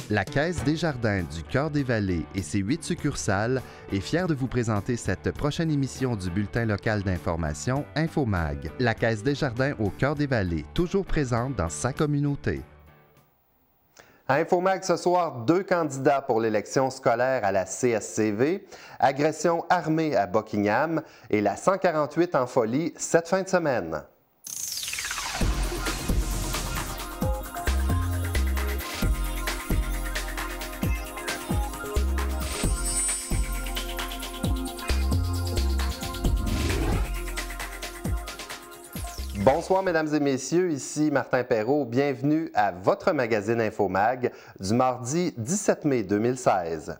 La Caisse Desjardins du Cœur-des-Vallées et ses 8 succursales est fière de vous présenter cette prochaine émission du bulletin local d'information Infomag. La Caisse Desjardins au Cœur-des-Vallées, toujours présente dans sa communauté. À Infomag ce soir, 2 candidats pour l'élection scolaire à la CSCV, agression armée à Buckingham et la 148 en folie cette fin de semaine. Bonsoir, mesdames et messieurs, ici Martin Perrault. Bienvenue à votre magazine Infomag du mardi 17 mai 2016.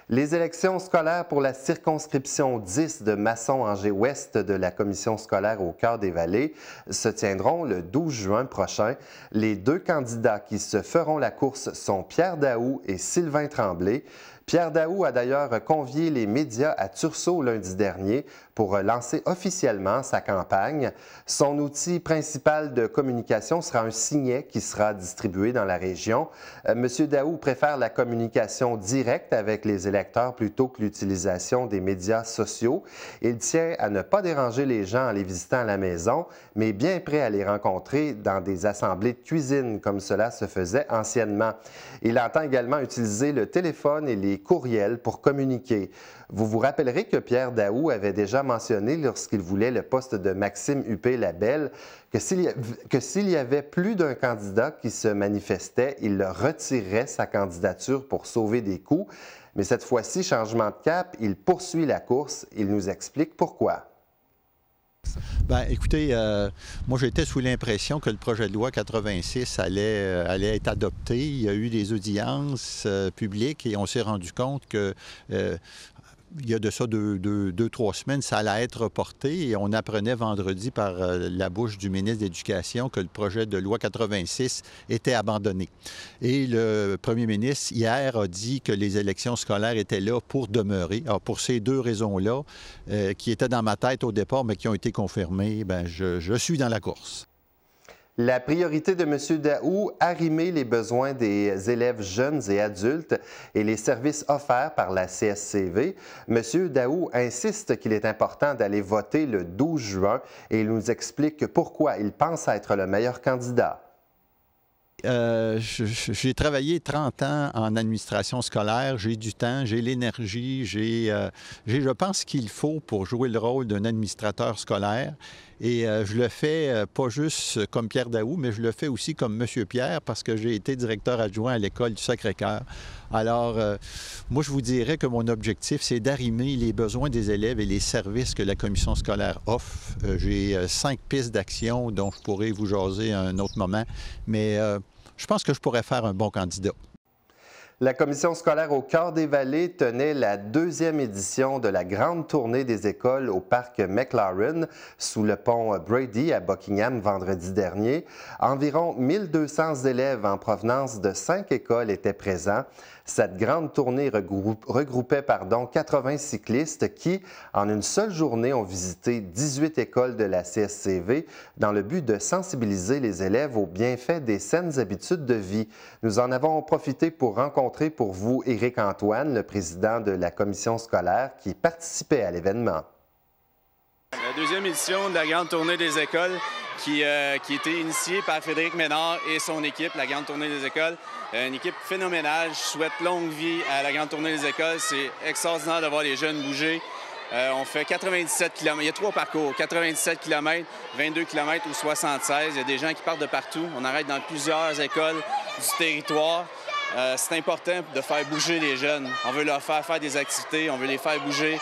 Les élections scolaires pour la circonscription 10 de Masson-Angers-Ouest de la commission scolaire au Cœur-des-Vallées se tiendront le 12 juin prochain. Les 2 candidats qui se feront la course sont Pierre Daou et Sylvain Tremblay. Pierre Daou a d'ailleurs convié les médias à Tursault lundi dernier pour lancer officiellement sa campagne. Son outil principal de communication sera un signet qui sera distribué dans la région. M. Daou préfère la communication directe avec les électeurs plutôt que l'utilisation des médias sociaux. Il tient à ne pas déranger les gens en les visitant à la maison, mais bien prêt à les rencontrer dans des assemblées de cuisine comme cela se faisait anciennement. Il entend également utiliser le téléphone et les courriels pour communiquer. Vous vous rappellerez que Pierre Daou avait déjà mentionné lorsqu'il voulait le poste de Maxime Huppé-Labelle que s'il y avait plus d'un candidat qui se manifestait, il leur retirerait sa candidature pour sauver des coûts. Mais cette fois-ci, changement de cap, il poursuit la course. Il nous explique pourquoi. Bien, écoutez, moi j'étais sous l'impression que le projet de loi 86 allait être adopté. Il y a eu des audiences publiques et on s'est rendu compte que il y a de ça 2-3 semaines, ça allait être reporté et on apprenait vendredi par la bouche du ministre de l'Éducation que le projet de loi 86 était abandonné. Et le premier ministre, hier, a dit que les élections scolaires étaient là pour demeurer. Alors, pour ces 2 raisons-là, qui étaient dans ma tête au départ, mais qui ont été confirmées, bien, je suis dans la course. La priorité de M. Daou, arrimer les besoins des élèves jeunes et adultes et les services offerts par la CSCV. M. Daou insiste qu'il est important d'aller voter le 12 juin et il nous explique pourquoi il pense être le meilleur candidat. J'ai travaillé 30 ans en administration scolaire, j'ai du temps, j'ai l'énergie, je pense qu'il faut pour jouer le rôle d'un administrateur scolaire. Et je le fais pas juste comme Pierre Daou, mais je le fais aussi comme M. Pierre parce que j'ai été directeur adjoint à l'école du Sacré-Cœur. Alors, moi, je vous dirais que mon objectif, c'est d'arrimer les besoins des élèves et les services que la commission scolaire offre. J'ai 5 pistes d'action dont je pourrais vous jaser à un autre moment, mais je pense que je pourrais faire un bon candidat. La commission scolaire au Cœur-des-Vallées tenait la 2e édition de la grande tournée des écoles au parc McLaren sous le pont Brady à Buckingham vendredi dernier. Environ 1200 élèves en provenance de 5 écoles étaient présents. Cette grande tournée regroupait 80 cyclistes qui, en une seule journée, ont visité 18 écoles de la CSCV dans le but de sensibiliser les élèves aux bienfaits des saines habitudes de vie. Nous en avons profité pour rencontrer pour vous Éric Antoine, le président de la commission scolaire qui participait à l'événement. La 2e édition de la grande tournée des écoles qui était initiée par Frédéric Ménard et son équipe, la grande tournée des écoles. Une équipe phénoménale. Je souhaite longue vie à la grande tournée des écoles. C'est extraordinaire de voir les jeunes bouger. On fait 97 km. Il y a 3 parcours, 97 km, 22 km ou 76. Il y a des gens qui partent de partout. On arrête dans plusieurs écoles du territoire. C'est important de faire bouger les jeunes. On veut leur faire des activités, on veut les faire bouger.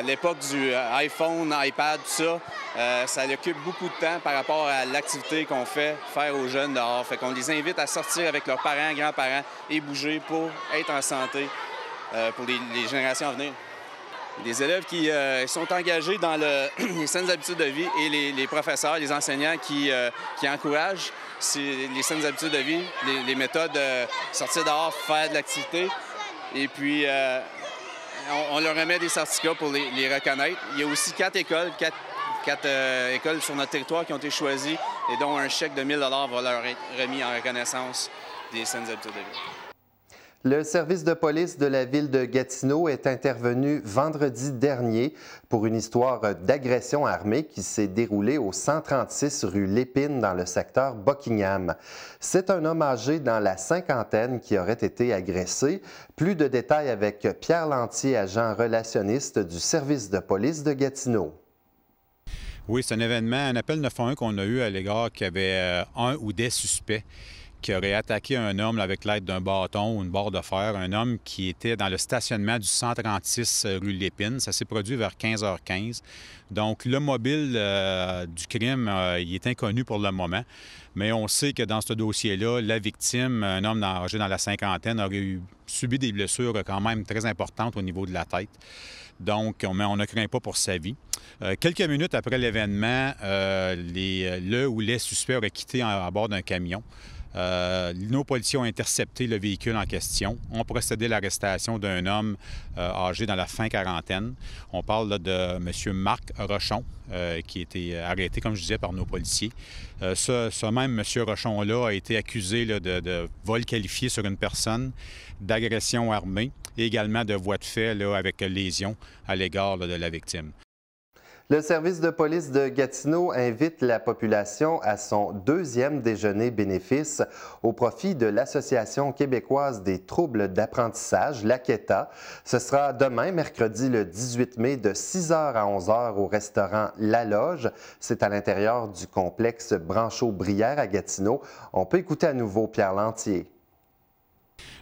L'époque du iPhone, iPad, tout ça, ça occupe beaucoup de temps par rapport à l'activité qu'on fait faire aux jeunes dehors. Fait qu'on les invite à sortir avec leurs parents, grands-parents et bouger pour être en santé pour les générations à venir. Les élèves qui sont engagés dans les saines habitudes de vie et les professeurs, les enseignants qui encouragent les saines habitudes de vie, les méthodes sortir dehors, faire de l'activité. Et puis, on leur remet des certificats pour les reconnaître. Il y a aussi 4 écoles sur notre territoire qui ont été choisies et dont un chèque de 1 000 $ va leur être remis en reconnaissance des saines habitudes de vie. Le service de police de la ville de Gatineau est intervenu vendredi dernier pour une histoire d'agression armée qui s'est déroulée au 136 rue Lépine dans le secteur Buckingham. C'est un homme âgé dans la cinquantaine qui aurait été agressé. Plus de détails avec Pierre Lantier, agent relationniste du service de police de Gatineau. Oui, c'est un événement, un appel 911 qu'on a eu à l'égard qu'il y avait un ou des suspects qui aurait attaqué un homme avec l'aide d'un bâton ou une barre de fer, un homme qui était dans le stationnement du 136 rue Lépine. Ça s'est produit vers 15h15. Donc, le mobile du crime, il est inconnu pour le moment, mais on sait que dans ce dossier-là, la victime, un homme âgé dans la cinquantaine, aurait subi des blessures quand même très importantes au niveau de la tête. Donc, on ne craint pas pour sa vie. Quelques minutes après l'événement, le ou les suspects auraient quitté à bord d'un camion. Nos policiers ont intercepté le véhicule en question, ont procédé à l'arrestation d'un homme âgé dans la fin quarantaine. On parle là, de M. Marc Rochon, qui a été arrêté, comme je disais, par nos policiers. Ce même M. Rochon-là a été accusé là, de vol qualifié sur une personne, d'agression armée et également de voie de fait là, avec lésion à l'égard de la victime. Le service de police de Gatineau invite la population à son deuxième déjeuner bénéfice au profit de l'Association québécoise des troubles d'apprentissage, l'AQETA. Ce sera demain, mercredi le 18 mai, de 6h à 11h au restaurant La Loge. C'est à l'intérieur du complexe Branchot-Brière à Gatineau. On peut écouter à nouveau Pierre Lantier.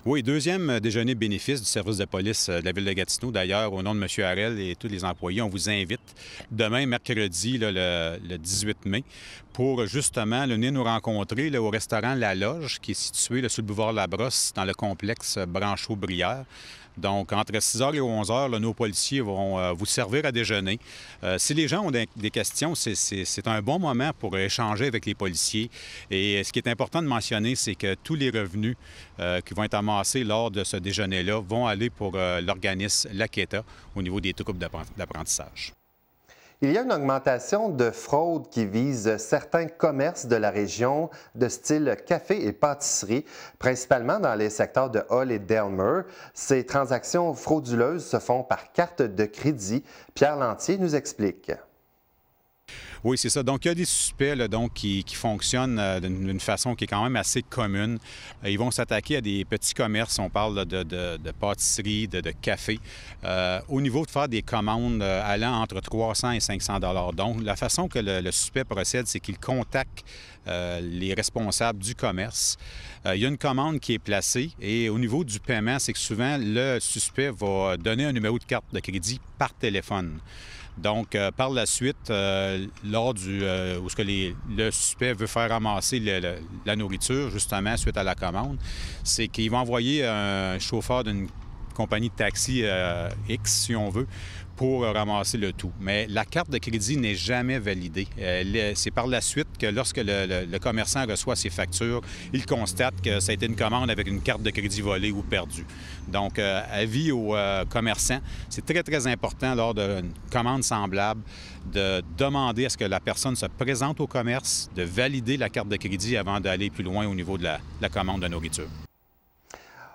Oui, deuxième déjeuner bénéfice du service de police de la ville de Gatineau. D'ailleurs, au nom de M. Harel et tous les employés, on vous invite demain, mercredi, là, le 18 mai, pour justement venir nous rencontrer là, au restaurant La Loge, qui est situé là, sur le boulevard Labrosse, dans le complexe Branchot-Brière. Donc, entre 6h et 11h, là, nos policiers vont vous servir à déjeuner. Si les gens ont des questions, c'est un bon moment pour échanger avec les policiers. Et ce qui est important de mentionner, c'est que tous les revenus qui vont être amassés lors de ce déjeuner-là vont aller pour l'organisme l'AQETA au niveau des troubles d'apprentissage. Il y a une augmentation de fraude qui vise certains commerces de la région de style café et pâtisserie, principalement dans les secteurs de Hull et d'Aylmer. Ces transactions frauduleuses se font par carte de crédit. Pierre Lantier nous explique. Oui, c'est ça. Donc, il y a des suspects là, donc, qui fonctionnent d'une façon qui est quand même assez commune. Ils vont s'attaquer à des petits commerces. On parle là, de pâtisserie, de café. Au niveau de faire des commandes allant entre 300 et 500 $. Donc, la façon que le suspect procède, c'est qu'il contacte les responsables du commerce. Il y a une commande qui est placée et au niveau du paiement, c'est que souvent, le suspect va donner un numéro de carte de crédit par téléphone. Donc, par la suite, lors où le suspect veut faire ramasser la nourriture, justement, suite à la commande, c'est qu'il va envoyer un chauffeur d'une compagnie de taxi X, si on veut, pour ramasser le tout. Mais la carte de crédit n'est jamais validée. C'est par la suite que lorsque le commerçant reçoit ses factures, il constate que ça a été une commande avec une carte de crédit volée ou perdue. Donc, avis aux commerçants, c'est très, très important lors d'une commande semblable de demander à ce que la personne se présente au commerce, de valider la carte de crédit avant d'aller plus loin au niveau de la commande de nourriture.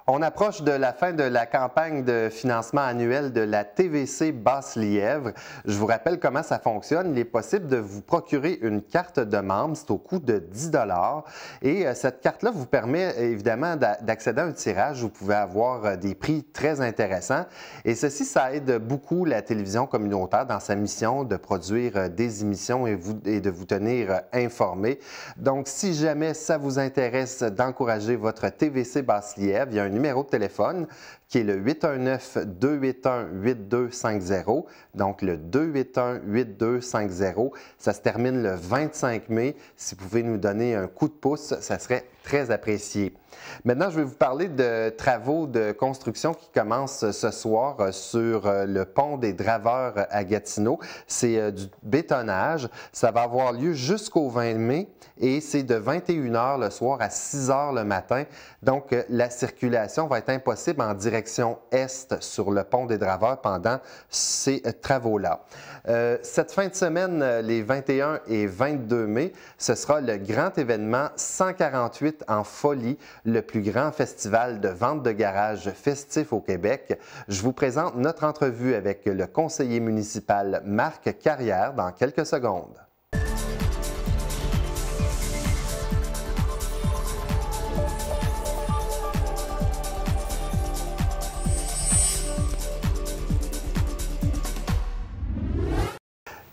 On approche de la fin de la campagne de financement annuel de la TVC Basse-Lièvre. Je vous rappelle comment ça fonctionne. Il est possible de vous procurer une carte de membre. C'est au coût de 10 $. Et cette carte-là vous permet évidemment d'accéder à un tirage. Vous pouvez avoir des prix très intéressants. Et ceci, ça aide beaucoup la télévision communautaire dans sa mission de produire des émissions et de vous tenir informés. Donc, si jamais ça vous intéresse d'encourager votre TVC Basse-Lièvre, il y a un numéro de téléphone qui est le 819-281-8250. Donc, le 281-8250. Ça se termine le 25 mai. Si vous pouvez nous donner un coup de pouce, ça serait très apprécié. Maintenant, je vais vous parler de travaux de construction qui commencent ce soir sur le pont des Draveurs à Gatineau. C'est du bétonnage. Ça va avoir lieu jusqu'au 20 mai et c'est de 21h le soir à 6h le matin. Donc, la circulation va être impossible en direction est sur le pont des Draveurs pendant ces travaux-là. Cette fin de semaine, les 21 et 22 mai, ce sera le grand événement 148 148 en folie, le plus grand festival de vente de garages festif au Québec. Je vous présente notre entrevue avec le conseiller municipal Marc Carrière dans quelques secondes.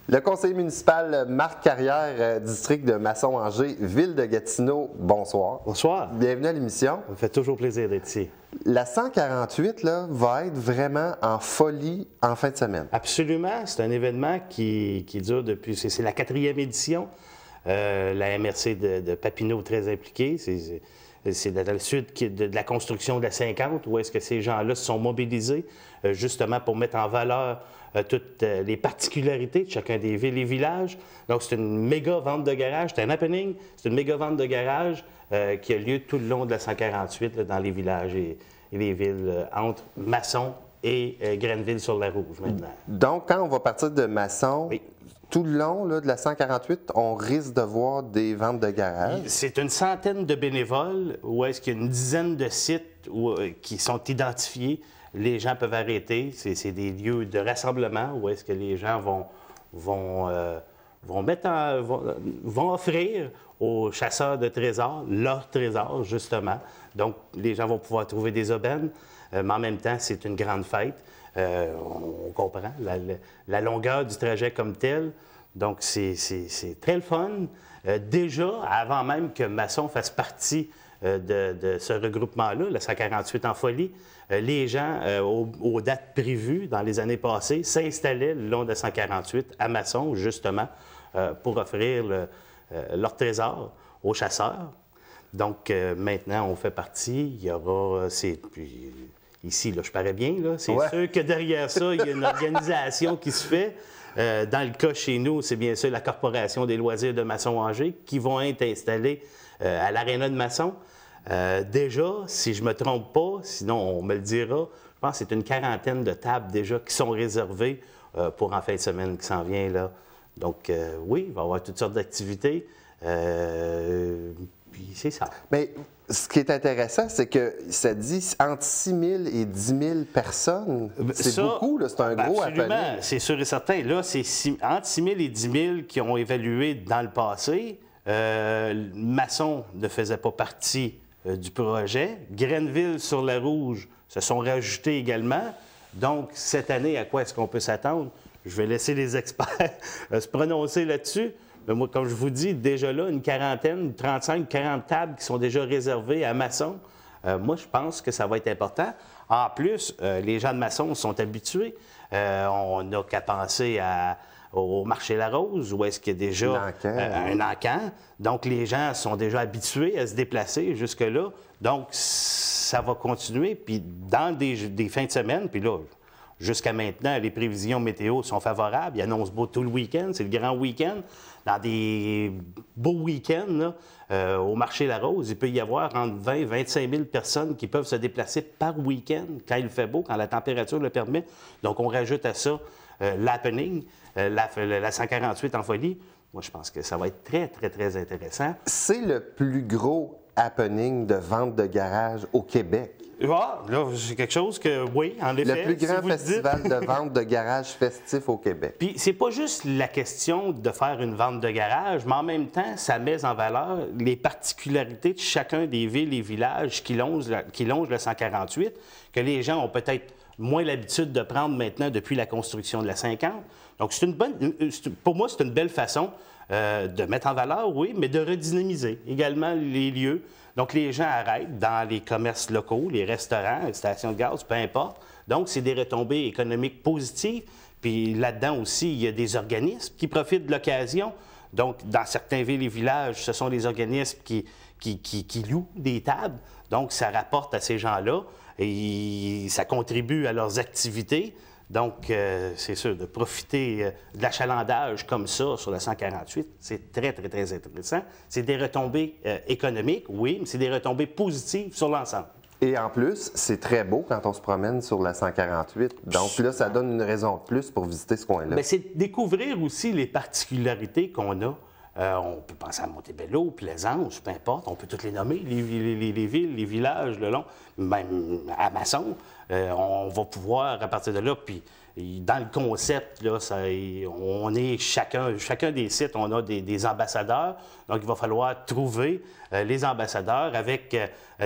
Le conseiller municipal Marc Carrière, district de Masson-Angers, ville de Gatineau, bonsoir. Bonsoir. Bienvenue à l'émission. Ça me fait toujours plaisir d'être ici. La 148 là, va être vraiment en folie en fin de semaine. Absolument. C'est un événement qui dure depuis... C'est la 4e édition. La MRC de Papineau très impliquée. C'est dans le sud de la construction de la 50, où est-ce que ces gens-là se sont mobilisés justement pour mettre en valeur toutes les particularités de chacun des villes et villages. Donc, c'est une méga vente de garage, c'est un happening, c'est une méga vente de garage qui a lieu tout le long de la 148 là, dans les villages et les villes entre Masson et Grenville-sur-la-Rouge maintenant. Donc, quand on va partir de Masson, oui. Tout le long là, de la 148, on risque de voir des ventes de garage. C'est une centaine de bénévoles, où est-ce qu'il y a une dizaine de sites qui sont identifiés. Les gens peuvent arrêter. C'est des lieux de rassemblement où est-ce que les gens vont offrir aux chasseurs de trésors leur trésor, justement. Donc, les gens vont pouvoir trouver des aubaines, mais en même temps, c'est une grande fête. On comprend la longueur du trajet comme tel. Donc, c'est très le fun. Déjà, avant même que Masson fasse partie de ce regroupement-là, la 148 en folie, les gens, aux dates prévues dans les années passées, s'installaient le long de la 148 à Masson, justement, pour offrir leur trésor aux chasseurs. Donc, maintenant, on fait partie. Il y aura... Ici, là, je parais bien, là. C'est sûr que derrière ça, il y a une organisation qui se fait. Dans le cas chez nous, c'est bien sûr la Corporation des loisirs de Masson-Angers qui vont être installés à l'Aréna de Masson. Déjà, si je ne me trompe pas, sinon on me le dira, je pense que c'est une quarantaine de tables déjà qui sont réservées pour en fin de semaine qui s'en vient, là. Donc, oui, il va y avoir toutes sortes d'activités. Puis c'est ça. Mais ce qui est intéressant, c'est que ça dit entre 6 000 et 10 000 personnes. C'est beaucoup, là, c'est un gros happening. Absolument, c'est sûr et certain. Là, c'est entre 6 000 et 10 000 qui ont évalué dans le passé. Masson ne faisait pas partie du projet. Grenville-sur-la-Rouge se sont rajoutés également. Donc, cette année, à quoi est-ce qu'on peut s'attendre? Je vais laisser les experts se prononcer là-dessus. Mais moi, comme je vous dis, déjà là, une quarantaine, 35, 40 tables qui sont déjà réservées à Masson. Moi, je pense que ça va être important. En plus, les gens de Masson sont habitués. On n'a qu'à penser au marché La Rose, où est-ce qu'il y a déjà un encan. Donc, les gens sont déjà habitués à se déplacer jusque-là. Donc, ça va continuer. Puis, dans des fins de semaine, puis là, jusqu'à maintenant, les prévisions météo sont favorables. Il annonce beau tout le week-end. C'est le grand week-end. Dans des beaux week-ends, là, au marché La Rose, il peut y avoir entre 20 et 25 000 personnes qui peuvent se déplacer par week-end quand il fait beau, quand la température le permet. Donc, on rajoute à ça l'happening, la 148 en folie. Moi, je pense que ça va être très, très, très intéressant. C'est le plus gros happening de vente de garage au Québec. Ah, là, c'est quelque chose que, oui, en effet. Le plus grand festival de vente de garage festif au Québec. Puis, c'est pas juste la question de faire une vente de garage, mais en même temps, ça met en valeur les particularités de chacun des villes et villages qui longent le 148, que les gens ont peut-être moins l'habitude de prendre maintenant depuis la construction de la 50. Donc, pour moi, c'est une belle façon de mettre en valeur, oui, mais de redynamiser également les lieux. Donc, les gens arrêtent dans les commerces locaux, les restaurants, les stations de gaz, peu importe. Donc, c'est des retombées économiques positives. Puis là-dedans aussi, il y a des organismes qui profitent de l'occasion. Donc, dans certaines villes et villages, ce sont les organismes qui louent des tables. Donc, ça rapporte à ces gens-là et ça contribue à leurs activités. Donc, c'est sûr, de profiter de l'achalandage comme ça sur la 148, c'est très, très, très intéressant. C'est des retombées économiques, oui, mais c'est des retombées positives sur l'ensemble. Et en plus, c'est très beau quand on se promène sur la 148. Donc là, ça donne une raison de plus pour visiter ce coin-là. Bien, c'est découvrir aussi les particularités qu'on a On peut penser à Montebello, Plaisance, peu importe, on peut toutes les nommer, les villes, les villages le long, même à Masson. On va pouvoir, à partir de là, puis dans le concept, là, on est chacun des sites, on a des ambassadeurs. Donc, il va falloir trouver les ambassadeurs avec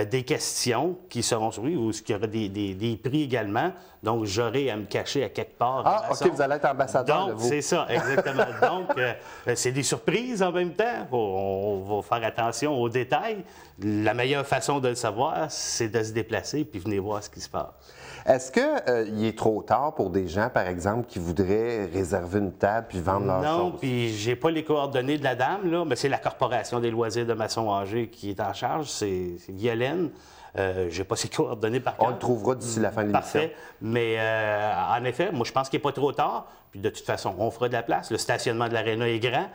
des questions qui seront soumises ou il y aura des prix également. Donc, j'aurai à me cacher à quelque part. Ah, OK, vous allez être ambassadeur. Donc, c'est ça, exactement. Donc, c'est des surprises en même temps. On va faire attention aux détails. La meilleure façon de le savoir, c'est de se déplacer puis venir voir ce qui se passe. Est-ce qu'il est trop tard pour des gens, par exemple, qui voudraient réserver une table puis vendre leurs choses? Non, puis j'ai pas les coordonnées de la dame, là, mais c'est la Corporation des loisirs de Masson-Angers qui est en charge. C'est Violaine. J'ai pas ses coordonnées par cœur. On le trouvera d'ici la fin de l'émission. Parfait. Mais en effet, moi, je pense qu'il n'est pas trop tard. Puis de toute façon, on fera de la place. Le stationnement de l'aréna est grand.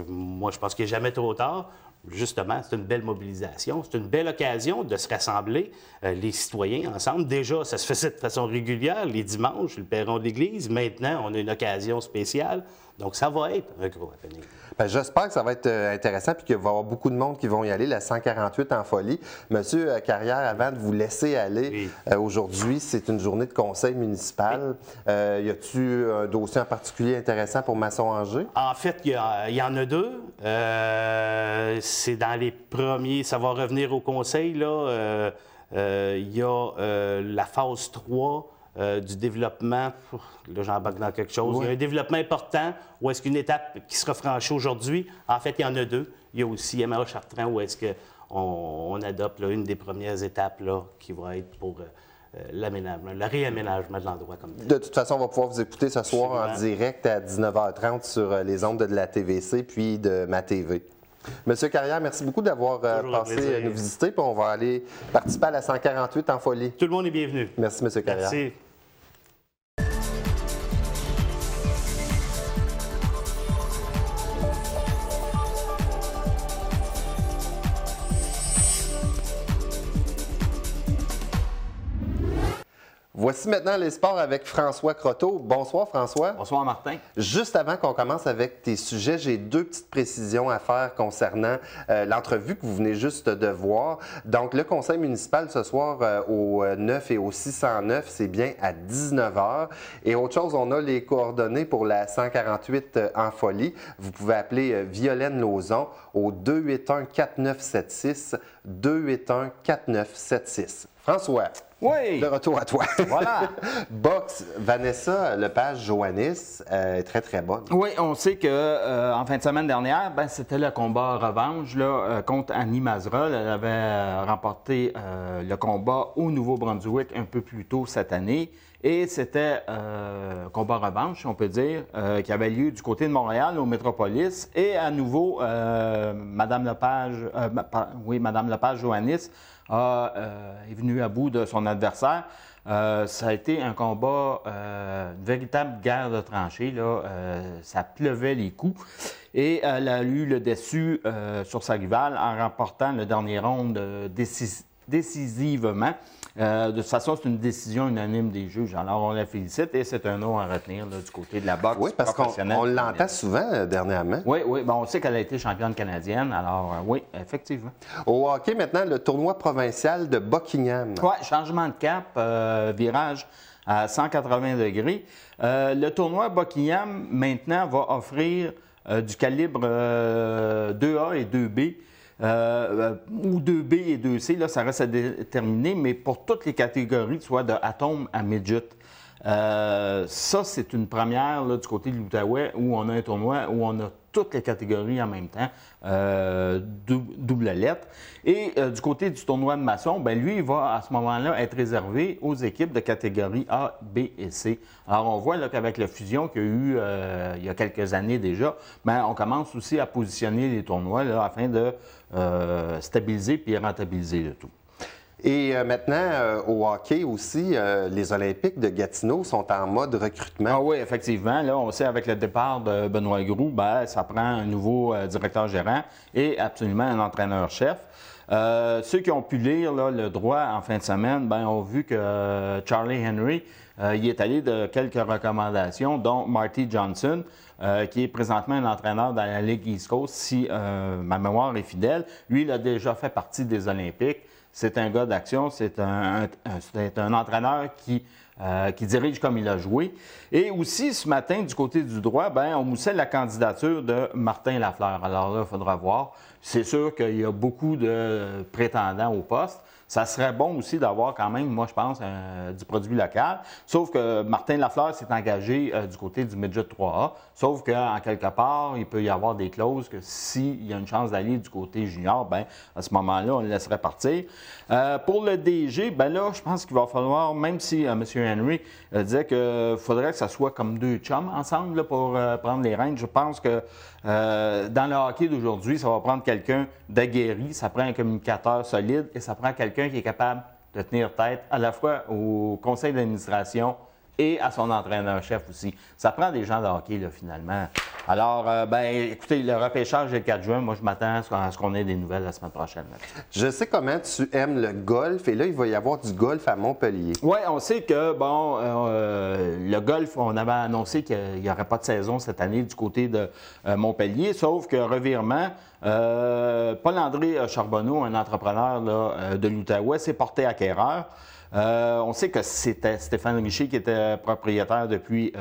Moi, je pense qu'il n'est jamais trop tard. Justement, c'est une belle mobilisation. C'est une belle occasion de se rassembler, les citoyens, ensemble. Déjà, ça se faisait de façon régulière, les dimanches, le perron de l'église. Maintenant, on a une occasion spéciale. Donc, ça va être un gros happening. Bien, j'espère que ça va être intéressant et qu'il va y avoir beaucoup de monde qui vont y aller, la 148 en folie. Monsieur Carrière, avant de vous laisser aller, aujourd'hui, c'est une journée de conseil municipal. Y a-t-il un dossier en particulier intéressant pour Masson-Angers? En fait, il y en a deux. C'est dans les premiers, ça va revenir au conseil, là. Il y a la phase 3 du développement. Là, j'embarque dans quelque chose. Oui. Il y a un développement important où est-ce qu'une étape qui sera franchie aujourd'hui, en fait, il y en a deux. Il y a aussi MRA Chartrand où est-ce qu'on adopte là, une des premières étapes là, qui va être pour l'aménagement, le réaménagement de l'endroit comme tel. De toute façon, on va pouvoir vous écouter ce soir en direct à 19h30 sur les ondes de la TVC puis de ma TV. Monsieur Carrière, merci beaucoup d'avoir passé nous visiter. Puis on va aller participer à la 148 en folie. Tout le monde est bienvenu. Merci, Monsieur Carrière. Merci. Voici maintenant les sports avec François Croteau. Bonsoir, François. Bonsoir, Martin. Juste avant qu'on commence avec tes sujets, j'ai deux petites précisions à faire concernant l'entrevue que vous venez juste de voir. Donc, le conseil municipal ce soir au 9 et au 609, c'est bien à 19h. Et autre chose, on a les coordonnées pour la 148 en folie. Vous pouvez appeler Violaine Lauzon au 281-4976, 281-4976. François. Oui. De retour à toi. Voilà. Boxe, Vanessa Lepage-Joannis est très, très bonne. Oui, on sait qu'en fin de semaine dernière, c'était le combat revanche là, contre Annie Mazerol. Elle avait remporté le combat au Nouveau-Brunswick un peu plus tôt cette année. Et c'était combat revanche, on peut dire, qui avait lieu du côté de Montréal, au Métropolis. Et à nouveau, Mme Lepage-Joannis est venue à bout de son adversaire. Ça a été un combat, une véritable guerre de tranchées. Là. Ça pleuvait les coups. Et elle a eu le déçu sur sa rivale en remportant le dernier round décisivement. De toute façon, c'est une décision unanime des juges. Alors, on la félicite et c'est un nom à retenir là, du côté de la boxe professionnelle. Oui, parce qu'on l'entend souvent dernièrement. Oui, bon, on sait qu'elle a été championne canadienne. Alors, oui, effectivement. Au hockey, maintenant, le tournoi provincial de Buckingham. Oui, changement de cap, virage à 180 degrés. Le tournoi Buckingham, maintenant, va offrir du calibre 2A et 2B. Ou 2B et 2C, là, ça reste à déterminer, mais pour toutes les catégories, soit de atome à midget. Ça, c'est une première là, du côté de l'Outaouais où on a un tournoi où on a toutes les catégories en même temps, double lettre. Et du côté du tournoi de Masson, bien, lui, il va à ce moment-là être réservé aux équipes de catégorie A, B et C. Alors, on voit là, qu'avec la fusion qu'il y a eu il y a quelques années déjà, bien, on commence aussi à positionner les tournois là, afin de stabiliser puis rentabiliser le tout. Et maintenant, au hockey aussi, les Olympiques de Gatineau sont en mode recrutement. Ah oui, effectivement. Là, on sait avec le départ de Benoît Groux, bien, ça prend un nouveau directeur gérant et absolument un entraîneur-chef. Ceux qui ont pu lire là, le droit en fin de semaine ont vu que Charlie Henry il est allé de quelques recommandations, dont Marty Johnson, qui est présentement un entraîneur dans la Ligue East Coast, si ma mémoire est fidèle. Lui, il a déjà fait partie des Olympiques. C'est un gars d'action, c'est un entraîneur qui dirige comme il a joué. Et aussi, ce matin, du côté du droit, on moussait la candidature de Martin Lafleur. Alors là, il faudra voir. C'est sûr qu'il y a beaucoup de prétendants au poste. Ça serait bon aussi d'avoir quand même, moi je pense, du produit local. Sauf que Martin Lafleur s'est engagé du côté du Midget 3A. Sauf qu'en quelque part, il peut y avoir des clauses que s'il y a une chance d'aller du côté junior, à ce moment-là, on le laisserait partir. Pour le DG, là, je pense qu'il va falloir, même si M. Henry disait qu'il faudrait que ça soit comme deux chums ensemble là, pour prendre les rênes, je pense que dans le hockey d'aujourd'hui, ça va prendre quelqu'un d'aguerri, ça prend un communicateur solide et ça prend quelqu'un qui est capable de tenir tête à la fois au conseil d'administration et à son entraîneur-chef aussi. Ça prend des gens de hockey, là, finalement. Alors, écoutez, le repêchage est le 4 juin. Moi, je m'attends à ce qu'on ait des nouvelles la semaine prochaine. Je sais comment tu aimes le golf, et là, il va y avoir du golf à Montpellier. Oui, on sait que, le golf, on avait annoncé qu'il n'y aurait pas de saison cette année du côté de Montpellier, sauf que, revirement, Paul-André Charbonneau, un entrepreneur là, de l'Outaouais, s'est porté acquéreur. On sait que c'était Stéphane Richer qui était propriétaire depuis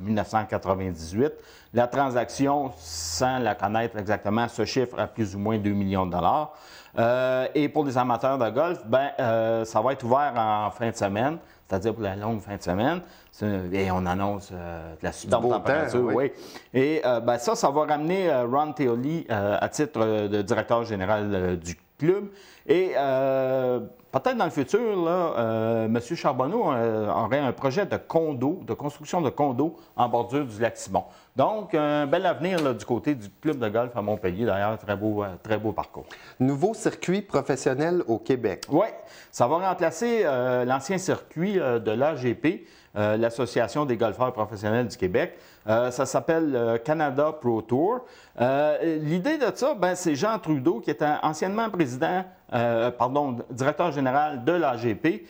1998. La transaction, sans la connaître exactement, se chiffre à plus ou moins 2 millions de dollars. Et pour les amateurs de golf, ça va être ouvert en fin de semaine, c'est-à-dire pour la longue fin de semaine. Et on annonce de la superbe température. Oui. Et ça va ramener Ron Teoli à titre de directeur général du club. Et peut-être dans le futur, là, M. Charbonneau aurait un projet de condo, de construction de condos en bordure du lac Simon. Donc, un bel avenir là, du côté du club de golf à Montpellier. D'ailleurs, très beau parcours. Nouveau circuit professionnel au Québec. Oui, ça va remplacer l'ancien circuit de l'AGP, l'Association des golfeurs professionnels du Québec. Ça s'appelle Canada Pro Tour. L'idée de ça, c'est Jean Trudeau, qui était anciennement directeur général de l'AGP,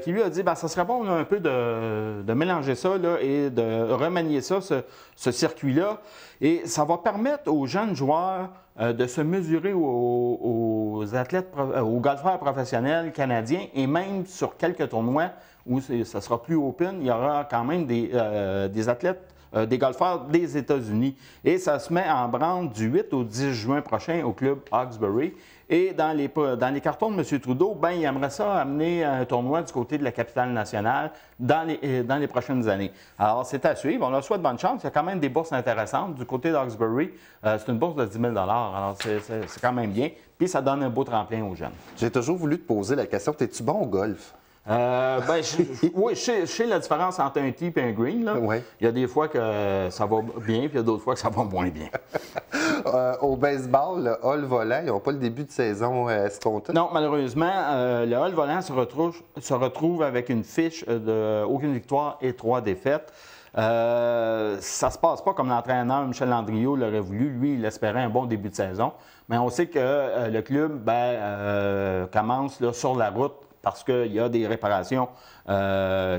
qui lui a dit ça serait bon un peu de mélanger ça là, et de remanier ça, ce circuit-là. Et ça va permettre aux jeunes joueurs de se mesurer aux athlètes, aux golfeurs professionnels canadiens et même sur quelques tournois où ça sera plus open, il y aura quand même des athlètes, des golfeurs des États-Unis. Et ça se met en branle du 8 au 10 juin prochain au club Hawkesbury. Et dans les cartons de M. Trudeau, il aimerait ça amener un tournoi du côté de la capitale nationale dans les prochaines années. Alors, c'est à suivre. On leur souhaite bonne chance. Il y a quand même des bourses intéressantes. Du côté d'Hawkesbury, c'est une bourse de 10 000 alors c'est quand même bien. Puis, ça donne un beau tremplin aux jeunes. J'ai toujours voulu te poser la question, es-tu bon au golf? Oui, je sais la différence entre un tee et un green. Là. Oui. Il y a des fois que ça va bien, puis il y a d'autres fois que ça va moins bien. Au baseball, le hall volant, ils n'ont pas le début de saison escompté? Non, malheureusement, le hall volant se retrouve avec une fiche de aucune victoire et 3 défaites. Ça ne se passe pas comme l'entraîneur Michel Landriot l'aurait voulu. Lui, il espérait un bon début de saison. Mais on sait que le club commence là, sur la route parce qu'il y a des réparations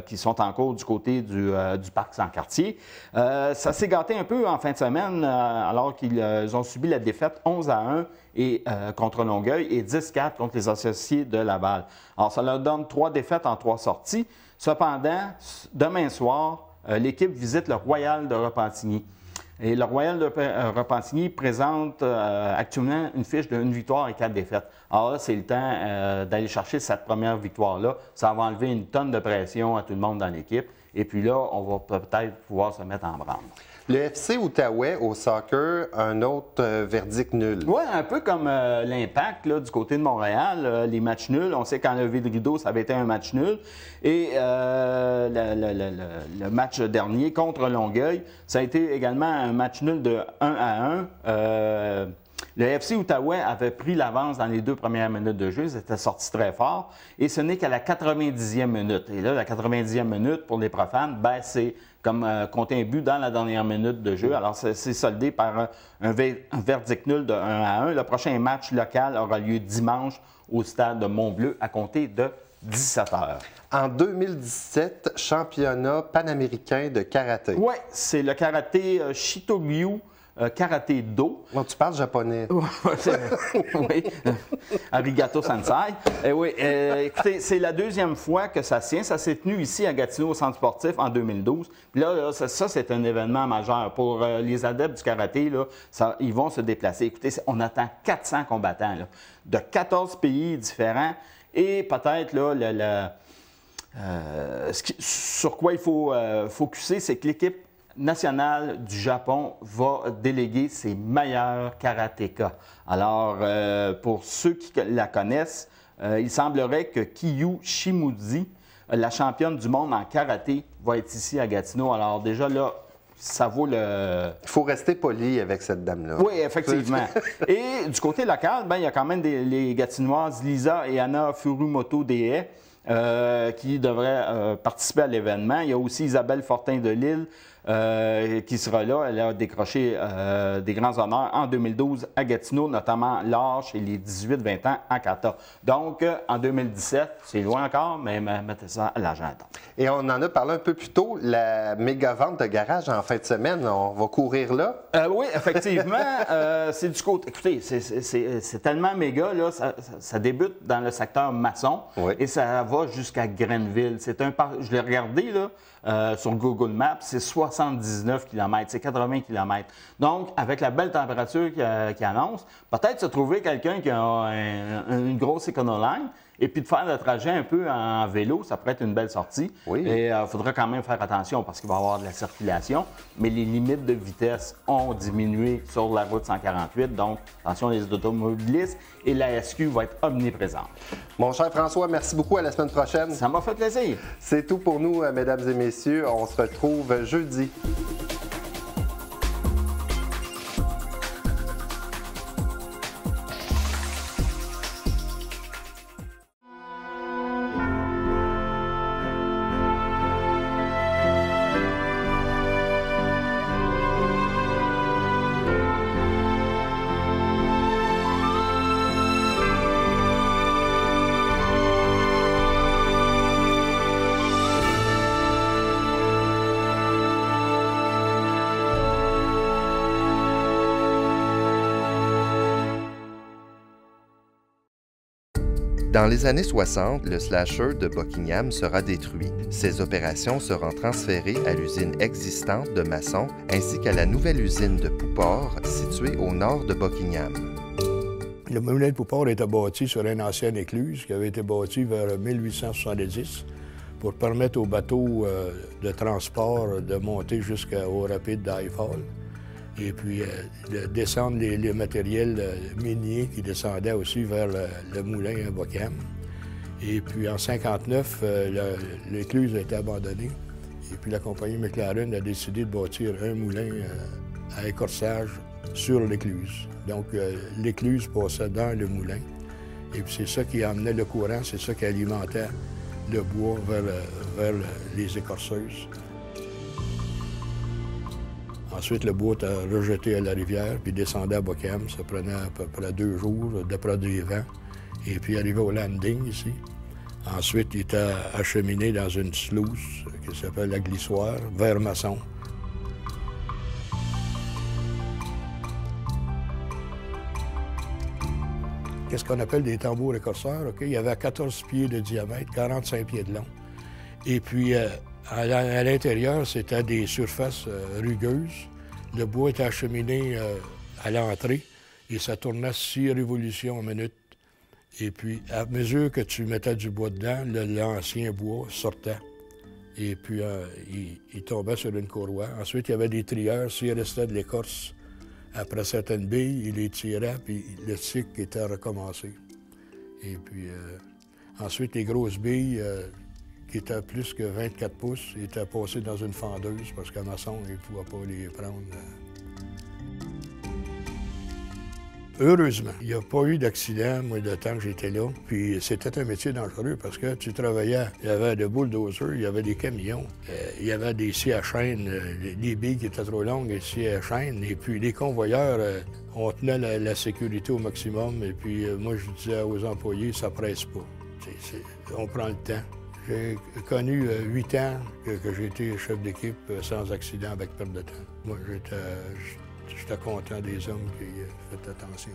qui sont en cours du côté du parc Sans-Cartier. Ça s'est gâté un peu en fin de semaine alors qu'ils ont subi la défaite 11-1 contre Longueuil et 10-4 contre les associés de Laval. Alors, ça leur donne 3 défaites en 3 sorties. Cependant, demain soir, l'équipe visite le Royal de Repentigny. Et le Royal de Repentigny présente actuellement une fiche de 1 victoire et 4 défaites. Alors là, c'est le temps d'aller chercher cette première victoire-là. Ça va enlever une tonne de pression à tout le monde dans l'équipe. Et puis là, on va peut-être pouvoir se mettre en branle. Le FC Outaouais au soccer, un autre verdict nul. Oui, un peu comme l'Impact du côté de Montréal, les matchs nuls. On sait qu'en levée de rideau, ça avait été un match nul. Et le match dernier contre Longueuil, ça a été également un match nul de 1-1. Le FC Outaouais avait pris l'avance dans les 2 premières minutes de jeu. Ils étaient sortis très fort. Et ce n'est qu'à la 90e minute. Et là, la 90e minute, pour les profanes, ben, c'est comme compter un but dans la dernière minute de jeu. Alors, c'est soldé par un verdict nul de 1-1. Le prochain match local aura lieu dimanche au stade de Montbleu à compter de 17h. En 2017, championnat panaméricain de karaté. Oui, c'est le karaté Shitogyu. Karaté Do. Bon, tu parles japonais. Oui, arigato sensei. Oui, écoutez, c'est la 2e fois que ça se tient. Ça s'est tenu ici à Gatineau au centre sportif en 2012. Puis là, ça c'est un événement majeur. Pour les adeptes du karaté, là, ils vont se déplacer. Écoutez, on attend 400 combattants là, de 14 pays différents. Et peut-être, là, sur quoi il faut focusser, c'est que l'équipe nationale du Japon va déléguer ses meilleurs karatékas. Alors, pour ceux qui la connaissent, il semblerait que Kiyu Shimouzi, la championne du monde en karaté, va être ici à Gatineau. Alors déjà là, ça vaut le... Il faut rester poli avec cette dame-là. Oui, effectivement. Et du côté local, ben, il y a quand même les Gatinoises Lisa et Anna Furumoto-Dee qui devraient participer à l'événement. Il y a aussi Isabelle Fortin de Lille qui sera là. Elle a décroché des grands honneurs en 2012 à Gatineau, notamment l'or chez les 18-20 ans en kata. Donc, en 2017, c'est loin encore, mais mettez ça à l'agenda. Et on en a parlé un peu plus tôt, la méga vente de garage en fin de semaine. On va courir là? Oui, effectivement. C'est du côté... Écoutez, c'est tellement méga, là, ça débute dans le secteur maçon et ça va jusqu'à Grenville. Je l'ai regardé, là. Sur Google Maps, c'est 79 km, c'est 80 km. Donc, avec la belle température qu'il annonce, peut-être se trouver quelqu'un qui a une grosse Econoline et puis de faire le trajet un peu en vélo, ça pourrait être une belle sortie. Oui. Et il faudra quand même faire attention parce qu'il va y avoir de la circulation, mais les limites de vitesse ont diminué sur la route 148, donc attention les automobilistes et la SQ va être omniprésente. Mon cher François, merci beaucoup. À la semaine prochaine. Ça m'a fait plaisir. C'est tout pour nous, mesdames et messieurs. On se retrouve jeudi. Dans les années 60, le slasher de Buckingham sera détruit. Ses opérations seront transférées à l'usine existante de Masson ainsi qu'à la nouvelle usine de Pouport située au nord de Buckingham. Le moulin de Pouport était bâti sur une ancienne écluse qui avait été bâtie vers 1870 pour permettre aux bateaux de transport de monter jusqu'au rapide d'Highfall et puis de descendre les matériels miniers qui descendaient aussi vers le moulin à Buckingham. Et puis en 1959, l'écluse a été abandonnée et puis la compagnie McLaren a décidé de bâtir un moulin à écorçage sur l'écluse. Donc l'écluse passait dans le moulin et puis c'est ça qui amenait le courant, c'est ça qui alimentait le bois vers les écorceuses. Ensuite, le bois était rejeté à la rivière, puis descendait à Buckingham. Ça prenait à peu près 2 jours, d'après des vents. Et puis, arrivé au landing, ici. Ensuite, il était acheminé dans une sluice qui s'appelle la Glissoire, vers Masson. Qu'est-ce qu'on appelle des tambours écorceurs? Okay? Il y avait 14 pieds de diamètre, 45 pieds de long. Et puis, à l'intérieur, c'était des surfaces rugueuses. Le bois était acheminé à l'entrée et ça tournait 6 révolutions en minute. Et puis, à mesure que tu mettais du bois dedans, l'ancien bois sortait. Et puis, il tombait sur une courroie. Ensuite, il y avait des trieurs. S'il restait de l'écorce après certaines billes, il les tirait, puis le cycle était recommencé. Et puis, ensuite, les grosses billes... qui était plus que 24 pouces, était passé dans une fendeuse parce qu'à Masson, il ne pouvait pas les prendre. Heureusement, il n'y a pas eu d'accident, moi, le temps que j'étais là. Puis c'était un métier dangereux parce que tu travaillais, il y avait des bulldozers, il y avait des camions, il y avait des scies à chaîne, des billes qui étaient trop longues, des scies à chaîne. Et puis les convoyeurs, on tenait la sécurité au maximum. Et puis moi, je disais aux employés, ça presse pas. On prend le temps. J'ai connu 8 ans que j'ai été chef d'équipe sans accident avec perte de temps. Moi, j'étais content des hommes qui faisaient attention.